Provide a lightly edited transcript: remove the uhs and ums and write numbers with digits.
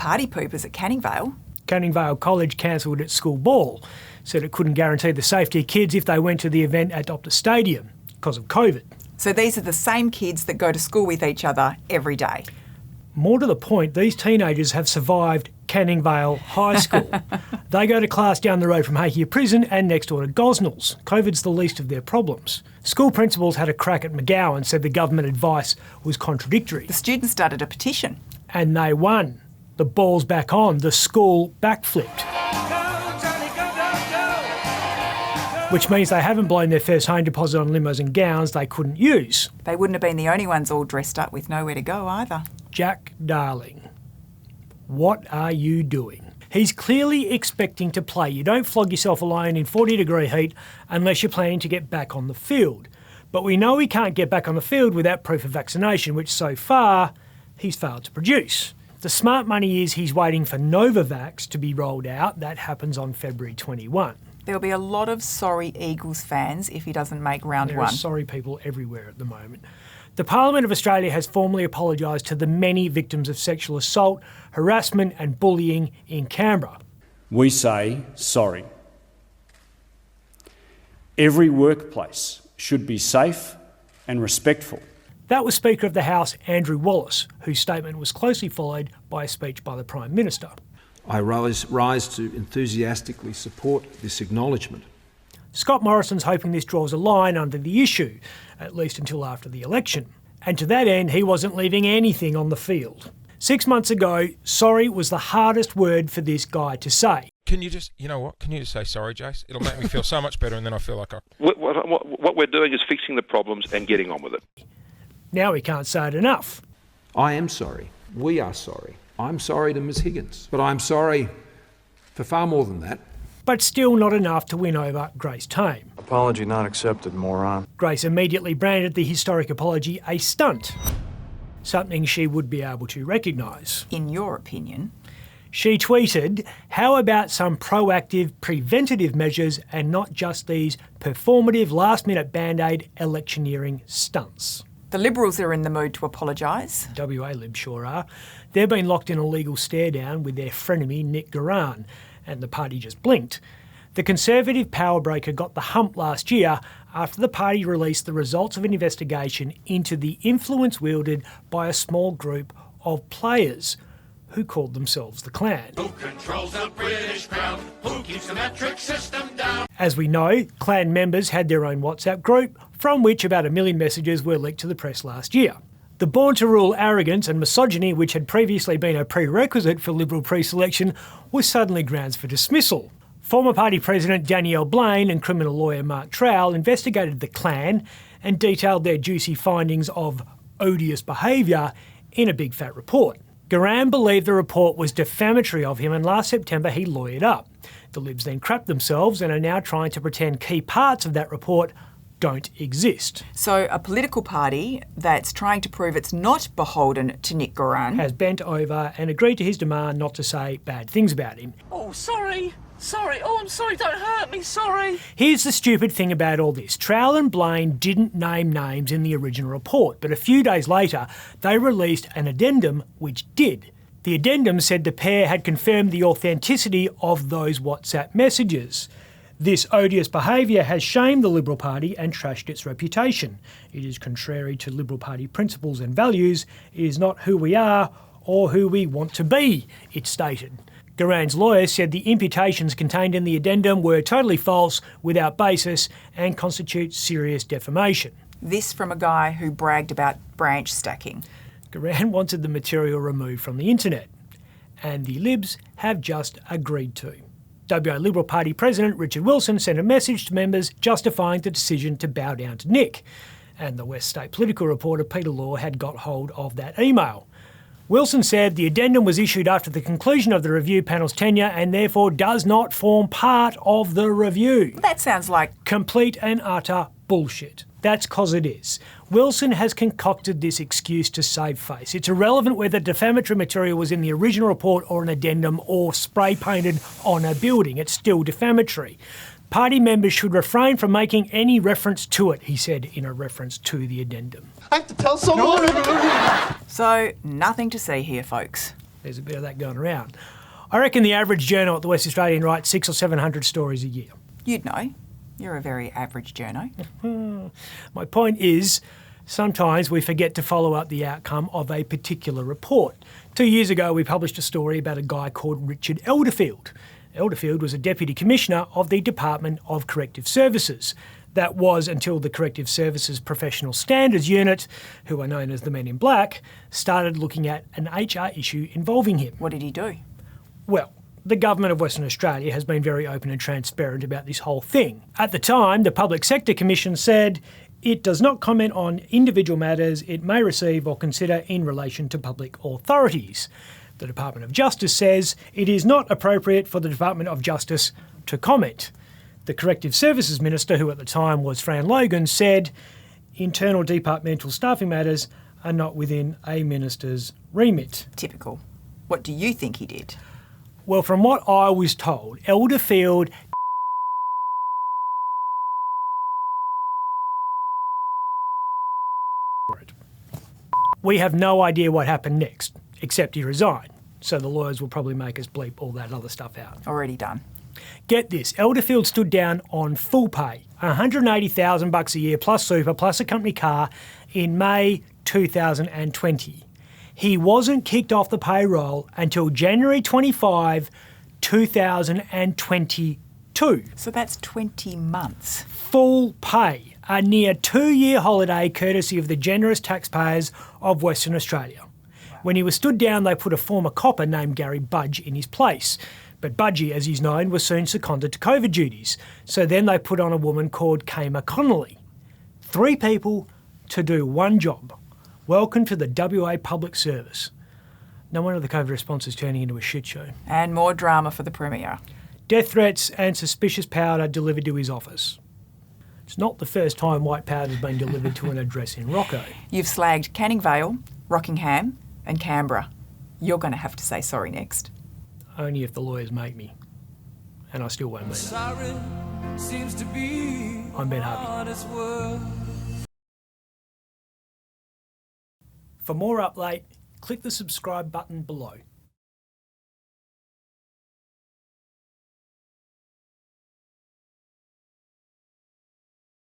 party poopers at Canning Vale. Canning Vale College cancelled its school ball, said it couldn't guarantee the safety of kids if they went to the event at Optus Stadium because of COVID. So these are the same kids that go to school with each other every day. More to the point, these teenagers have survived Canning Vale High School. They go to class down the road from Hakea Prison and next door to Gosnells. COVID's the least of their problems. School principals had a crack at McGowan, said the government advice was contradictory. The students started a petition. And they won. The ball's back on. The school backflipped. Which means they haven't blown their first home deposit on limos and gowns they couldn't use. They wouldn't have been the only ones all dressed up with nowhere to go either. Jack Darling, what are you doing? He's clearly expecting to play. You don't flog yourself alone in 40-degree heat unless you're planning to get back on the field. But we know he can't get back on the field without proof of vaccination, which so far he's failed to produce. The smart money is he's waiting for Novavax to be rolled out. That happens on February 21. There'll be a lot of sorry Eagles fans if he doesn't make round one. There are sorry people everywhere at the moment. The Parliament of Australia has formally apologised to the many victims of sexual assault, harassment and bullying in Canberra. We say sorry. Every workplace should be safe and respectful. That was Speaker of the House Andrew Wallace, whose statement was closely followed by a speech by the Prime Minister. I rise to enthusiastically support this acknowledgement. Scott Morrison's hoping this draws a line under the issue, at least until after the election. And to that end, he wasn't leaving anything on the field. 6 months ago, sorry was the hardest word for this guy to say. Can you just, you know what, can you just say sorry, Jace? It'll make me feel so much better and then I feel like What we're doing is fixing the problems and getting on with it. Now he can't say it enough. I am sorry. We are sorry. I'm sorry to Ms Higgins. But I'm sorry for far more than that. But still not enough to win over Grace Tame. Apology not accepted, moron. Grace immediately branded the historic apology a stunt, something she would be able to recognise. In your opinion? She tweeted, "How about some proactive, preventative measures and not just these performative, last-minute Band-Aid electioneering stunts?" The Liberals are in the mood to apologise. WA Libs sure are. They've been locked in a legal stare-down with their frenemy Nick Goiran, and the party just blinked. The Conservative power broker got the hump last year after the party released the results of an investigation into the influence wielded by a small group of players who called themselves the Clan. Who controls the British crown? Who keeps the metric system down? As we know, Clan members had their own WhatsApp group, from which about 1 million messages were leaked to the press last year. The born-to-rule arrogance and misogyny, which had previously been a prerequisite for Liberal pre-selection, was suddenly grounds for dismissal. Former party president Danielle Blaine and criminal lawyer Mark Trowell investigated the Clan and detailed their juicy findings of odious behaviour in a big fat report. Goiran believed the report was defamatory of him, and last September he lawyered up. The Libs then crapped themselves and are now trying to pretend key parts of that report don't exist. So a political party that's trying to prove it's not beholden to Nick Goiran has bent over and agreed to his demand not to say bad things about him. Oh, sorry. Oh, I'm sorry, don't hurt me, sorry. Here's the stupid thing about all this. Trowell and Blaine didn't name names in the original report, but a few days later they released an addendum which did. The addendum said the pair had confirmed the authenticity of those WhatsApp messages. This odious behaviour has shamed the Liberal Party and trashed its reputation. It is contrary to Liberal Party principles and values. It is not who we are or who we want to be, it stated. Goiran's lawyer said the imputations contained in the addendum were totally false, without basis, and constitute serious defamation. This from a guy who bragged about branch stacking. Goiran wanted the material removed from the internet, and the Libs have just agreed to. WA Liberal Party President Richard Wilson sent a message to members justifying the decision to bow down to Nick, and the West State political reporter Peter Law had got hold of that email. Wilson said the addendum was issued after the conclusion of the review panel's tenure and therefore does not form part of the review. That sounds like complete and utter bullshit. That's 'cause it is. Wilson has concocted this excuse to save face. It's irrelevant whether defamatory material was in the original report or an addendum or spray painted on a building. It's still defamatory. Party members should refrain from making any reference to it, he said in a reference to the addendum. I have to tell someone. So, nothing to see here, folks. There's a bit of that going around. I reckon the average journal at the West Australian writes 600 or 700 stories a year. You'd know. You're a very average journo. My point is, sometimes we forget to follow up the outcome of a particular report. 2 years ago, we published a story about a guy called Richard Elderfield. Elderfield was a Deputy Commissioner of the Department of Corrective Services. That was until the Corrective Services Professional Standards Unit, who are known as the Men in Black, started looking at an HR issue involving him. What did he do? Well, the government of Western Australia has been very open and transparent about this whole thing. At the time, the Public Sector Commission said it does not comment on individual matters it may receive or consider in relation to public authorities. The Department of Justice says it is not appropriate for the Department of Justice to comment. The Corrective Services Minister, who at the time was Fran Logan, said internal departmental staffing matters are not within a minister's remit. Typical. What do you think he did? Well, from what I was told, Elderfield we have no idea what happened next, except he resigned. So the lawyers will probably make us bleep all that other stuff out. Already done. Get this, Elderfield stood down on full pay, $180,000 a year plus super plus a company car in May 2020. He wasn't kicked off the payroll until January 25, 2022. So that's 20 months. Full pay, a near 2-year holiday courtesy of the generous taxpayers of Western Australia. When he was stood down, they put a former copper named Gary Budge in his place. But Budgie, as he's known, was soon seconded to COVID duties. So then they put on a woman called Kama Connolly. 3 people to do one job. Welcome to the WA Public Service. No wonder the COVID response is turning into a shit show. And more drama for the Premier. Death threats and suspicious powder delivered to his office. It's not the first time white powder has been delivered to an address in Rocco. You've slagged Canning Vale, Rockingham and Canberra. You're going to have to say sorry next. Only if the lawyers make me. And I still won't mean it. I'm Ben Harvey. For more update, click the subscribe button below.